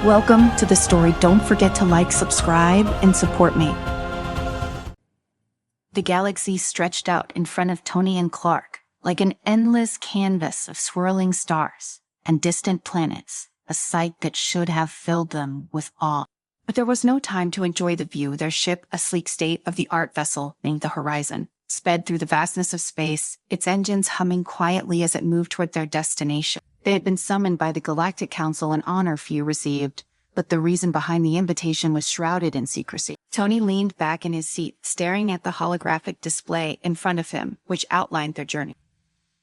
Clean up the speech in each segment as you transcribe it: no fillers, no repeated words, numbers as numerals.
Welcome to the story. Don't forget to like, subscribe, and support me. The galaxy stretched out in front of Tony and Clark, like an endless canvas of swirling stars and distant planets, a sight that should have filled them with awe. But there was no time to enjoy the view. Their ship, a sleek state-of-the-art vessel named the Horizon, sped through the vastness of space, its engines humming quietly as it moved toward their destination. They had been summoned by the Galactic Council, an honor few received, but the reason behind the invitation was shrouded in secrecy. Tony leaned back in his seat, staring at the holographic display in front of him, which outlined their journey.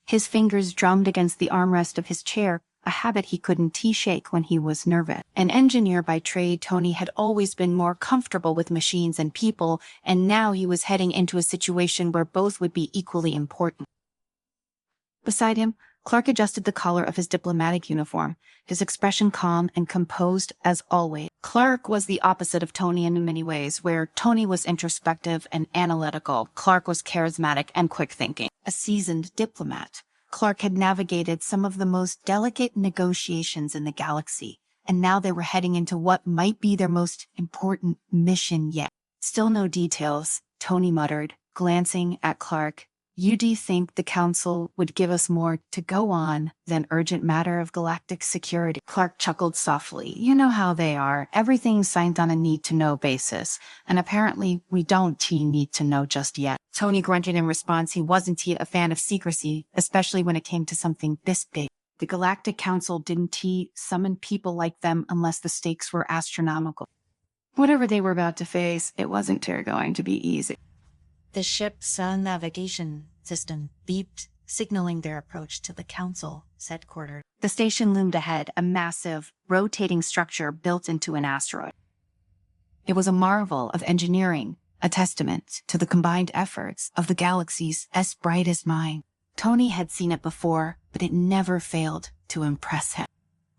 His fingers drummed against the armrest of his chair, a habit he couldn't shake when he was nervous. An engineer by trade, Tony had always been more comfortable with machines and people, and now he was heading into a situation where both would be equally important. Beside him, Clark adjusted the collar of his diplomatic uniform, his expression calm and composed as always. Clark was the opposite of Tony in many ways, where Tony was introspective and analytical. Clark was charismatic and quick-thinking. A seasoned diplomat, Clark had navigated some of the most delicate negotiations in the galaxy, and now they were heading into what might be their most important mission yet. Still no details, Tony muttered, glancing at Clark. You do think the Council would give us more to go on than urgent matter of galactic security? Clark chuckled softly. You know how they are. Everything's signed on a need-to-know basis, and apparently we don't need to know just yet. Tony grunted in response. He wasn't a fan of secrecy, especially when it came to something this big. The Galactic Council didn't summon people like them unless the stakes were astronomical. Whatever they were about to face, it wasn't going to be easy. The ship's navigation system beeped, signaling their approach to the Council's headquarters. The station loomed ahead, a massive, rotating structure built into an asteroid. It was a marvel of engineering, a testament to the combined efforts of the galaxy's brightest mind. Tony had seen it before, but it never failed to impress him.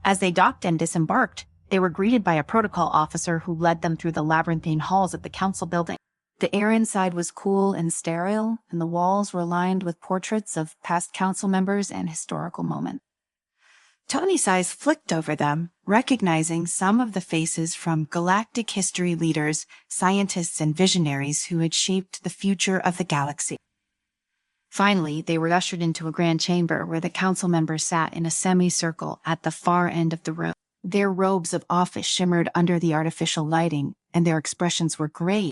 As they docked and disembarked, they were greeted by a protocol officer who led them through the labyrinthine halls of the Council building. The air inside was cool and sterile, and the walls were lined with portraits of past council members and historical moments. Tony's eyes flicked over them, recognizing some of the faces from galactic history leaders, scientists, and visionaries who had shaped the future of the galaxy. Finally, they were ushered into a grand chamber where the council members sat in a semicircle at the far end of the room. Their robes of office shimmered under the artificial lighting, and their expressions were grave.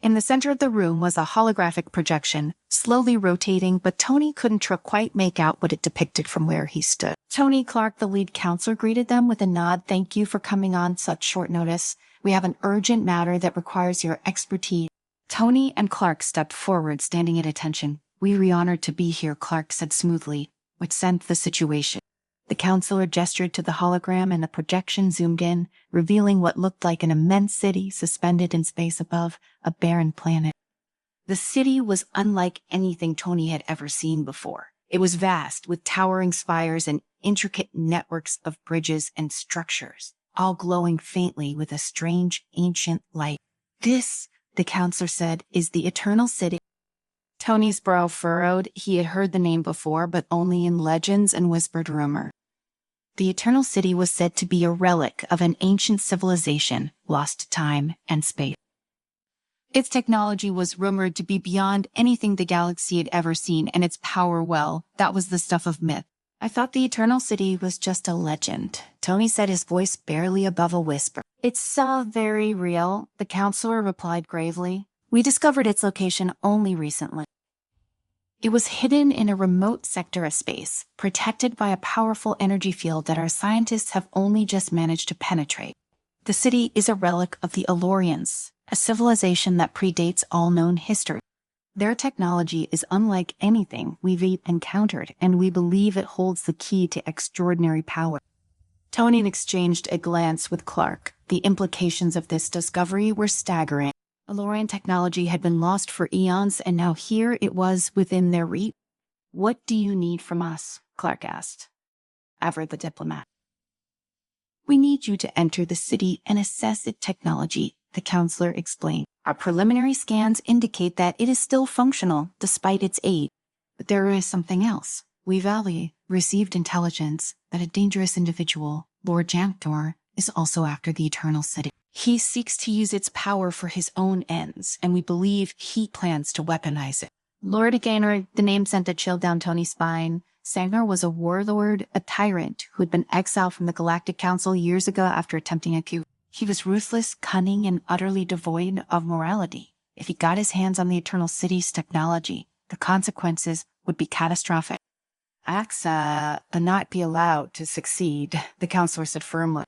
In the center of the room was a holographic projection, slowly rotating, but Tony couldn't quite make out what it depicted from where he stood. Tony Clark, the lead counselor, greeted them with a nod. Thank you for coming on such short notice. We have an urgent matter that requires your expertise. Tony and Clark stepped forward, standing at attention. We're honored to be here, Clark said smoothly, which sent the situation. The counselor gestured to the hologram and the projection zoomed in, revealing what looked like an immense city suspended in space above a barren planet. The city was unlike anything Tony had ever seen before. It was vast, with towering spires and intricate networks of bridges and structures, all glowing faintly with a strange, ancient light. This, the counselor said, is the Eternal City. Tony's brow furrowed. He had heard the name before, but only in legends and whispered rumor. The Eternal City was said to be a relic of an ancient civilization lost to time and space. Its technology was rumored to be beyond anything the galaxy had ever seen, and its power, well, that was the stuff of myth. I thought the Eternal City was just a legend, Tony said, his voice barely above a whisper. It's very real, the counselor replied gravely. We discovered its location only recently. It was hidden in a remote sector of space, protected by a powerful energy field that our scientists have only just managed to penetrate. The city is a relic of the Elorians, a civilization that predates all known history. Their technology is unlike anything we've encountered, and we believe it holds the key to extraordinary power. Tony exchanged a glance with Clark. The implications of this discovery were staggering. Elorian technology had been lost for eons, and now here it was within their reach. What do you need from us? Clark asked. Aver the diplomat. We need you to enter the city and assess its technology, the counselor explained. Our preliminary scans indicate that it is still functional despite its age. But there is something else. We received intelligence that a dangerous individual, Lord Janktor, is also after the Eternal City. He seeks to use its power for his own ends, and we believe he plans to weaponize it. Lord Gaynor, the name sent a chill down Tony's spine. Sangnar was a warlord, a tyrant, who had been exiled from the Galactic Council years ago after attempting a coup. He was ruthless, cunning, and utterly devoid of morality. If he got his hands on the Eternal City's technology, the consequences would be catastrophic. Axa not be allowed to succeed, the counselor said firmly.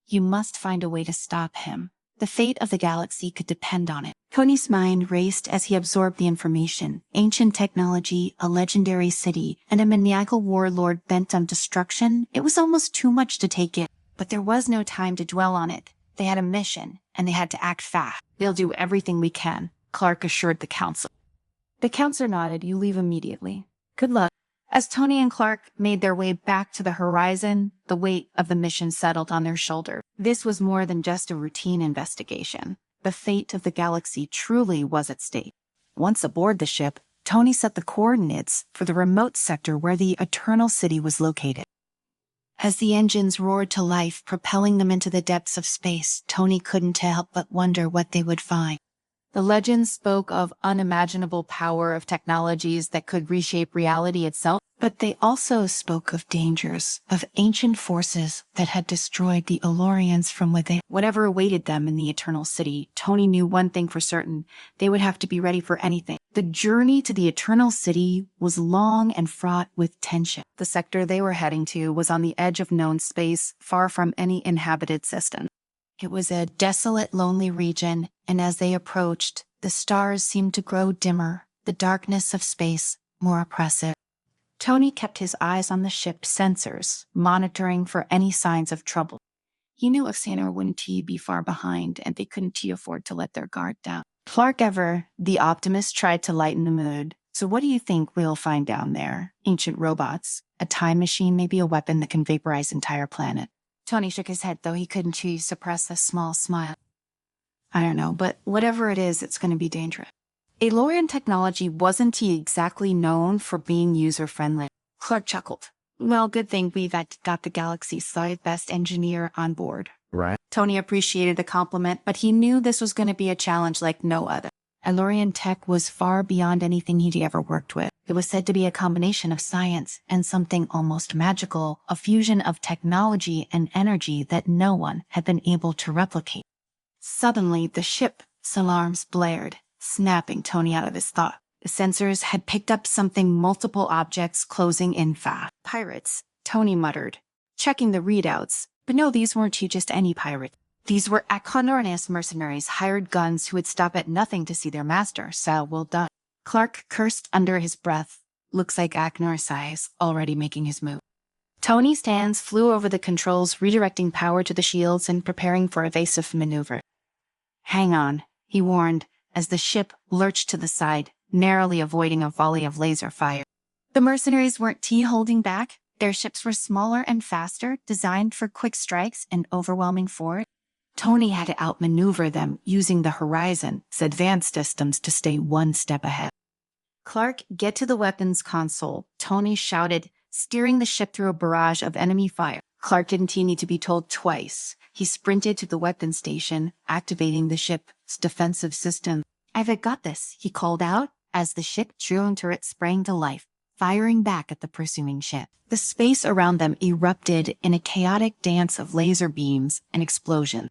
You must find a way to stop him. The fate of the galaxy could depend on it. Tony's mind raced as he absorbed the information. Ancient technology, a legendary city, and a maniacal warlord bent on destruction. It was almost too much to take in. But there was no time to dwell on it. They had a mission, and they had to act fast. They'll do everything we can, Clark assured the council. The counselor nodded. You leave immediately. Good luck. As Tony and Clark made their way back to the horizon, the weight of the mission settled on their shoulders. This was more than just a routine investigation. The fate of the galaxy truly was at stake. Once aboard the ship, Tony set the coordinates for the remote sector where the Eternal City was located. As the engines roared to life, propelling them into the depths of space, Tony couldn't help but wonder what they would find. The legends spoke of unimaginable power of technologies that could reshape reality itself, but they also spoke of dangers, of ancient forces that had destroyed the Elorians from within. Whatever awaited them in the Eternal City, Tony knew one thing for certain: they would have to be ready for anything. The journey to the Eternal City was long and fraught with tension. The sector they were heading to was on the edge of known space, far from any inhabited system. It was a desolate, lonely region, and as they approached, the stars seemed to grow dimmer, the darkness of space more oppressive. Tony kept his eyes on the ship's sensors, monitoring for any signs of trouble. He knew Oxana wouldn't be far behind, and they couldn't afford to let their guard down. Clark Ever, the optimist, tried to lighten the mood. So what do you think we'll find down there? Ancient robots? A time machine? Maybe a weapon that can vaporize entire planet? Tony shook his head, though he couldn't suppress a small smile. I don't know, but whatever it is, it's going to be dangerous. Elorian technology wasn't exactly known for being user-friendly. Clark chuckled. Well, good thing we've got the galaxy's best engineer on board. Right. Tony appreciated the compliment, but he knew this was going to be a challenge like no other. Elorian tech was far beyond anything he'd ever worked with. It was said to be a combination of science and something almost magical, a fusion of technology and energy that no one had been able to replicate. Suddenly, the ship's alarms blared, snapping Tony out of his thought. The sensors had picked up something, multiple objects closing in fast. Pirates, Tony muttered, checking the readouts. But no, these weren't just any pirate. These were Akonornis mercenaries, hired guns who would stop at nothing to see their master, Sal well done. Clark cursed under his breath. Looks like Aknor is already making his move. Tony's hands flew over the controls, redirecting power to the shields and preparing for evasive maneuver. Hang on, he warned, as the ship lurched to the side, narrowly avoiding a volley of laser fire. The mercenaries weren't holding back. Their ships were smaller and faster, designed for quick strikes and overwhelming force. Tony had to outmaneuver them using the Horizon's advanced systems to stay one step ahead. Clark, get to the weapons console, Tony shouted, steering the ship through a barrage of enemy fire. Clark didn't need to be told twice. He sprinted to the weapons station, activating the ship's defensive system. I've got this, he called out as the ship's drone turret sprang to life, firing back at the pursuing ship. The space around them erupted in a chaotic dance of laser beams and explosions.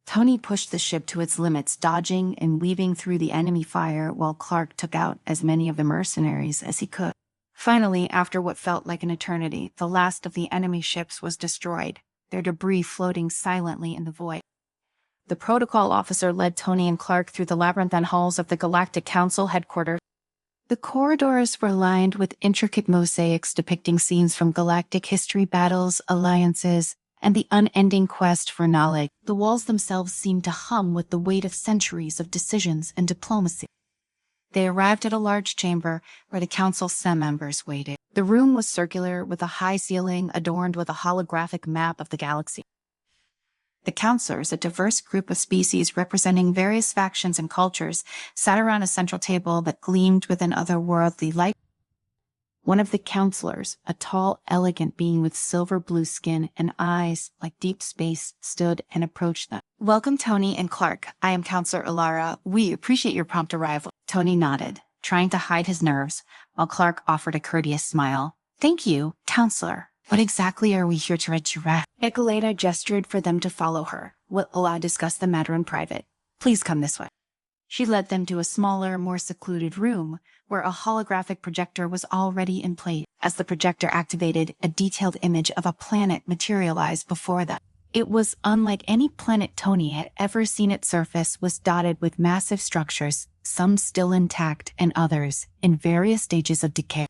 Tony pushed the ship to its limits, dodging and weaving through the enemy fire while Clark took out as many of the mercenaries as he could. Finally, after what felt like an eternity, the last of the enemy ships was destroyed, their debris floating silently in the void. The protocol officer led Tony and Clark through the labyrinthine halls of the Galactic Council headquarters. The corridors were lined with intricate mosaics depicting scenes from galactic history, battles, alliances, and the unending quest for knowledge. The walls themselves seemed to hum with the weight of centuries of decisions and diplomacy. They arrived at a large chamber where the council's members waited. The room was circular, with a high ceiling adorned with a holographic map of the galaxy. The counselors, a diverse group of species representing various factions and cultures, sat around a central table that gleamed with an otherworldly light. One of the counselors, a tall, elegant being with silver blue skin and eyes like deep space, stood and approached them. "Welcome, Tony and Clark. I am Counselor Alara. We appreciate your prompt arrival." Tony nodded, trying to hide his nerves, while Clark offered a courteous smile. "Thank you, Counselor. What exactly are we here to address?" Ecoleta gestured for them to follow her. "We'll discuss the matter in private. Please come this way." She led them to a smaller, more secluded room where a holographic projector was already in place. As the projector activated, a detailed image of a planet materialized before them. It was unlike any planet Tony had ever seen. Its surface was dotted with massive structures, some still intact and others in various stages of decay.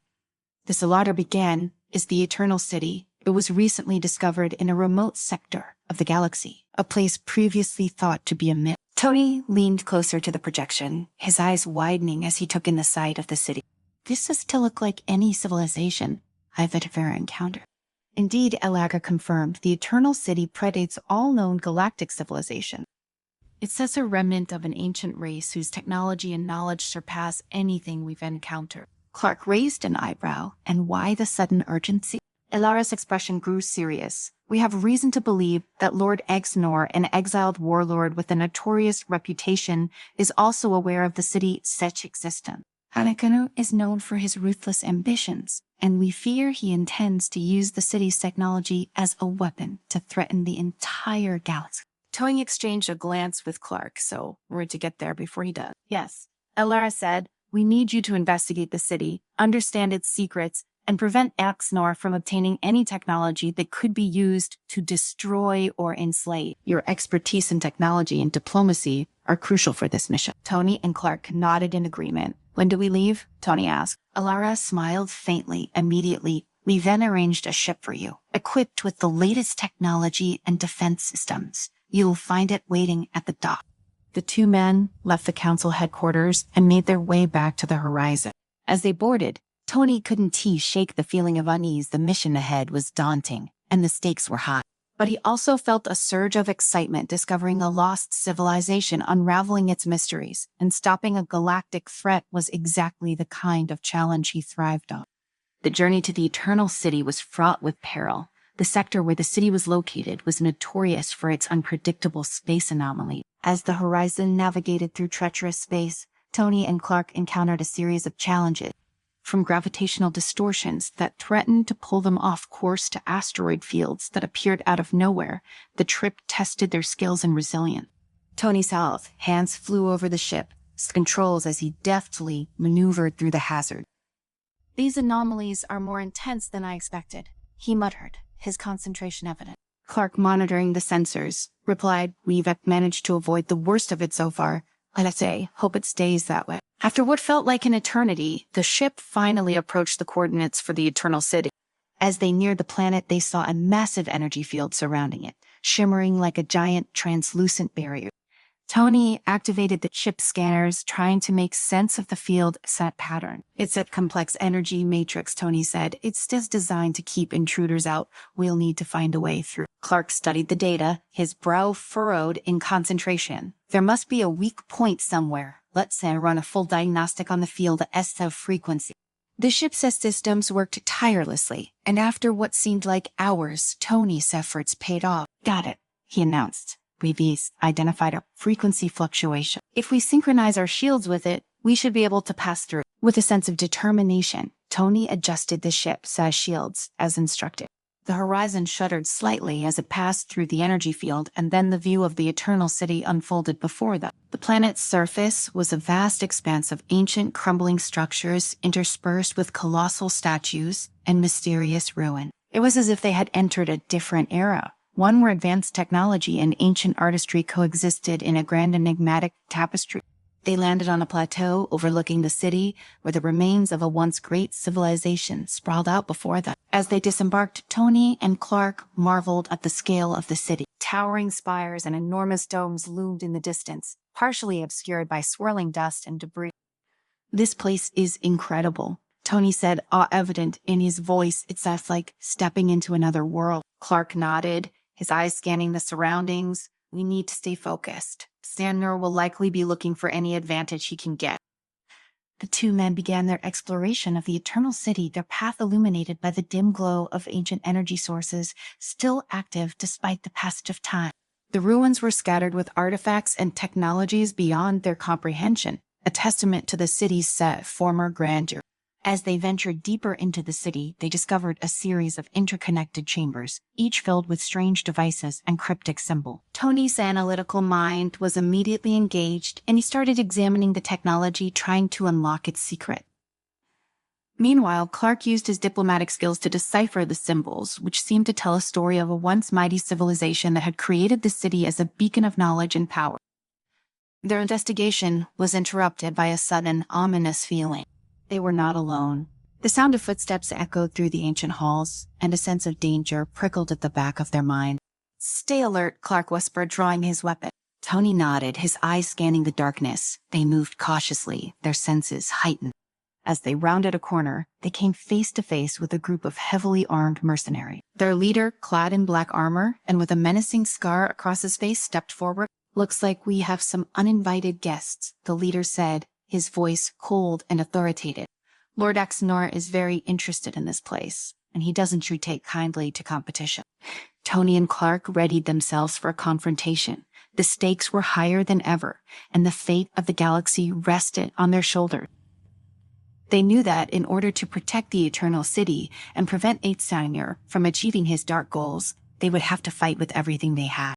The Solata began is the Eternal City. It was recently discovered in a remote sector of the galaxy, a place previously thought to be a myth. Tony leaned closer to the projection, his eyes widening as he took in the sight of the city. "This does to look like any civilization I've ever encountered." Indeed, Elaga confirmed, the Eternal City predates all known galactic civilization. "It says a remnant of an ancient race whose technology and knowledge surpass anything we've encountered." Clark raised an eyebrow. "And why the sudden urgency?" Elara's expression grew serious. "We have reason to believe that Lord Exnor, an exiled warlord with a notorious reputation, is also aware of the city's such existence. Hanekano is known for his ruthless ambitions, and we fear he intends to use the city's technology as a weapon to threaten the entire galaxy." Tony exchanged a glance with Clark, "So we're to get there before he does." "Yes," Elara said. "We need you to investigate the city, understand its secrets, and prevent Exnor from obtaining any technology that could be used to destroy or enslave. Your expertise in technology and diplomacy are crucial for this mission." Tony and Clark nodded in agreement. "When do we leave?" Tony asked. Alara smiled faintly. "Immediately. We then arranged a ship for you, equipped with the latest technology and defense systems. You'll find it waiting at the dock." The two men left the council headquarters and made their way back to the horizon. As they boarded, Tony couldn't shake the feeling of unease. The mission ahead was daunting, and the stakes were high. But he also felt a surge of excitement discovering a lost civilization, unraveling its mysteries, and stopping a galactic threat was exactly the kind of challenge he thrived on. The journey to the Eternal City was fraught with peril. The sector where the city was located was notorious for its unpredictable space anomaly. As the horizon navigated through treacherous space, Tony and Clark encountered a series of challenges. From gravitational distortions that threatened to pull them off course to asteroid fields that appeared out of nowhere, the trip tested their skills and resilience. Tony's hands flew over the ship's controls as he deftly maneuvered through the hazard. "These anomalies are more intense than I expected," he muttered, his concentration evident. Clark, monitoring the sensors, replied, "We've managed to avoid the worst of it so far. Let's say, hope it stays that way." After what felt like an eternity, the ship finally approached the coordinates for the Eternal City. As they neared the planet, they saw a massive energy field surrounding it, shimmering like a giant translucent barrier. Tony activated the ship's scanners, trying to make sense of the field set pattern. "It's a complex energy matrix," Tony said. "It's just designed to keep intruders out. We'll need to find a way through." Clark studied the data, his brow furrowed in concentration. "There must be a weak point somewhere. Let's say run a full diagnostic on the field of frequency." The ship's systems worked tirelessly, and after what seemed like hours, Tony's efforts paid off. "Got it," he announced. "We've identified a frequency fluctuation. If we synchronize our shields with it, we should be able to pass through." With a sense of determination, Tony adjusted the ship's shields as instructed. The horizon shuddered slightly as it passed through the energy field, and then the view of the Eternal City unfolded before them. The planet's surface was a vast expanse of ancient, crumbling structures interspersed with colossal statues and mysterious ruin. It was as if they had entered a different era, one where advanced technology and ancient artistry coexisted in a grand enigmatic tapestry. They landed on a plateau overlooking the city, where the remains of a once great civilization sprawled out before them. As they disembarked, Tony and Clark marveled at the scale of the city. Towering spires and enormous domes loomed in the distance, partially obscured by swirling dust and debris. "This place is incredible," Tony said, awe evident in his voice. "It's like stepping into another world." Clark nodded, his eyes scanning the surroundings. "We need to stay focused. Sandner will likely be looking for any advantage he can get." The two men began their exploration of the Eternal City, their path illuminated by the dim glow of ancient energy sources, still active despite the passage of time. The ruins were scattered with artifacts and technologies beyond their comprehension, a testament to the city's former grandeur. As they ventured deeper into the city, they discovered a series of interconnected chambers, each filled with strange devices and cryptic symbols. Tony's analytical mind was immediately engaged, and he started examining the technology, trying to unlock its secret. Meanwhile, Clark used his diplomatic skills to decipher the symbols, which seemed to tell a story of a once mighty civilization that had created the city as a beacon of knowledge and power. Their investigation was interrupted by a sudden, ominous feeling. They were not alone. The sound of footsteps echoed through the ancient halls, and a sense of danger prickled at the back of their mind. "Stay alert," Clark whispered, drawing his weapon. Tony nodded, his eyes scanning the darkness. They moved cautiously, their senses heightened. As they rounded a corner, they came face to face with a group of heavily armed mercenaries. Their leader, clad in black armor and with a menacing scar across his face, stepped forward. "Looks like we have some uninvited guests," the leader said, his voice cold and authoritative. "Lord Axnor is very interested in this place, and he doesn't take kindly to competition." Tony and Clark readied themselves for a confrontation. The stakes were higher than ever, and the fate of the galaxy rested on their shoulders. They knew that in order to protect the Eternal City and prevent Eighth Seigneur from achieving his dark goals, they would have to fight with everything they had.